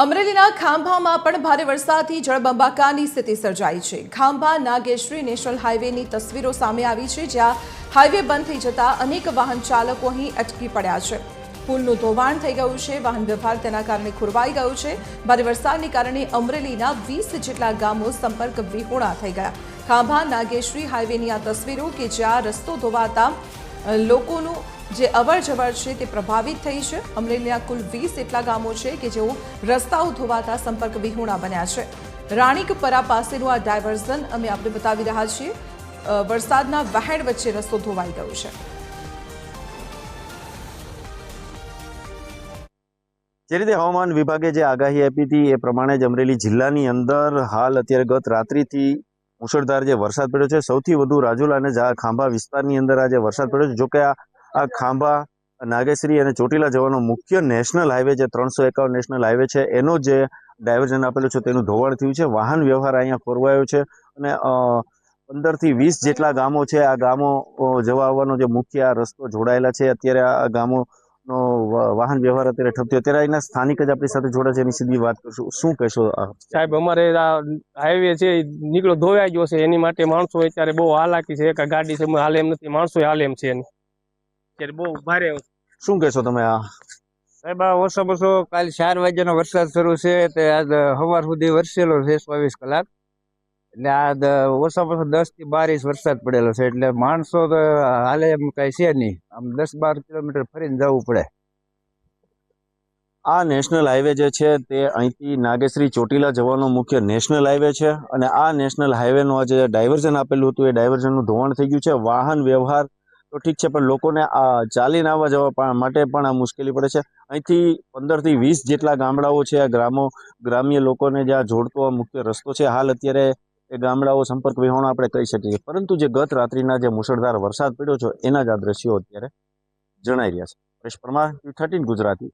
અમરેલીના ખાંભામાં પણ ભારે વરસાદથી જળબંબાકારની સ્થિતિ સર્જાઈ છે। ખાંભા નાગેશ્રી નેશનલ હાઈવેની તસવીરો સામે આવી છે, જ્યાં હાઈવે બંધ થઈ જતા અનેક વાહન ચાલકો અહીં અટકી પડ્યા છે। પુલનું ધોવાણ થઈ ગયું છે, વાહન વ્યવહાર તેના કારણે ખોરવાઈ ગયો છે। ભારે વરસાદને કારણે અમરેલીના 20 જેટલા ગામો સંપર્ક વિહોણા થઈ ગયા। ખાંભા નાગેશ્રી હાઈવેની આ તસવીરો કે જ્યાં રસ્તો ધોવાતા લોકોનું જે અવર જવર છે તે પ્રભાવિત થઈ છે। અમરેલીના કુલ 20 જેટલા ગામો છે કે જેઓ રસ્તાઓ ધોવાતા સંપર્ક વિહોણા બન્યા છે। રાણીકપરા પાસેનું આ ડાયવર્ઝન અમે આપણે બતાવી રહ્યા છીએ। વરસાદના વહેણ વચ્ચે રસ્તો ધોવાઈ ગયો છે। જે રીતે હવામાન વિભાગે જે આગાહી આપી હતી એ પ્રમાણે જ અમરેલી જિલ્લાની અંદર હાલ અત્યારે ગત રાત્રિથી મુશળધાર જે વરસાદ પડ્યો છે। સૌથી વધુ રાજુલા અને ખાંભા વિસ્તારની અંદર આ જે વરસાદ પડ્યો છે। જોકે આ ખાંભા નાગેશ્રી અને ચોટીલા જવાનો મુખ્ય નેશનલ હાઈવે જે 351 નેશનલ હાઈવે છે એનો જે ડાયવર્ઝન આપેલું છે તેનું ધોવાણ થયું છે। વાહન વ્યવહાર અહીંયા ખોરવાયો છે અને 15 થી 20 જેટલા ગામો છે આ ગામો જવા આવવાનો જે મુખ્ય રસ્તો જોડાયેલા છે। અત્યારે આ ગામો નો વાહન વ્યવહાર અત્યારે ઠપ્યો। અત્યારે અહીંના સ્થાનિક જ આપણી સાથે જોડે છે, એની સીધી વાત કરશું। શું કહેશો સાહેબ? અમારે આ હાઈવે છે નીકળો ધોવાઈ ગયો છે, એની માટે માણસો અત્યારે બહુ હાલાકી છે। એક ગાડી છે હાલે એમ નથી, માણસો હાલે એમ છે અત્યારે બહુ ભારે। શું કહેશો તમે? આ સાહેબ આ ઓછો કાલ 4 વાગ્યાનો વરસાદ શરૂ છે તે આજ સવાર સુધી વરસેલો છે 24 કલાક। એટલે આ ઓછો 10 થી 12 ઇંચ વરસાદ પડેલો છે। એટલે માણસો તો હાલે એમ કઈ છે નહીં, આમ 10-12 કિલોમીટર ફરીને જવું પડે। આ નેશનલ હાઈવે જે છે તે અહીંથી નાગેશ્રી ચોટીલા જવાનો મુખ્ય નેશનલ હાઈવે છે અને આ નેશનલ હાઈવેનું જે ડાયવર્ઝન આપેલું હતું એ ડાયવર્ઝનનું ધોવાણ થઈ ગયું છે। વાહન વ્યવહાર તો ઠીક છે, પણ લોકોને આ ચાલીને આવવા જવા માટે પણ આ મુશ્કેલી પડે છે। અહીંથી 15 થી 20 જેટલા ગામડાઓ છે, આ ગ્રામ્ય લોકોને જ્યાં જોડતો મુખ્ય રસ્તો છે, હાલ અત્યારે એ ગામડાઓ સંપર્ક વિહોણા આપણે કહી શકીએ। પરંતુ જે ગત રાત્રિના જે મુશળધાર વરસાદ પડ્યો છે એના જ આ દ્રશ્યો અત્યારે જણાઈ રહ્યા છે। પરેશ પરમાર, 13 ગુજરાતી।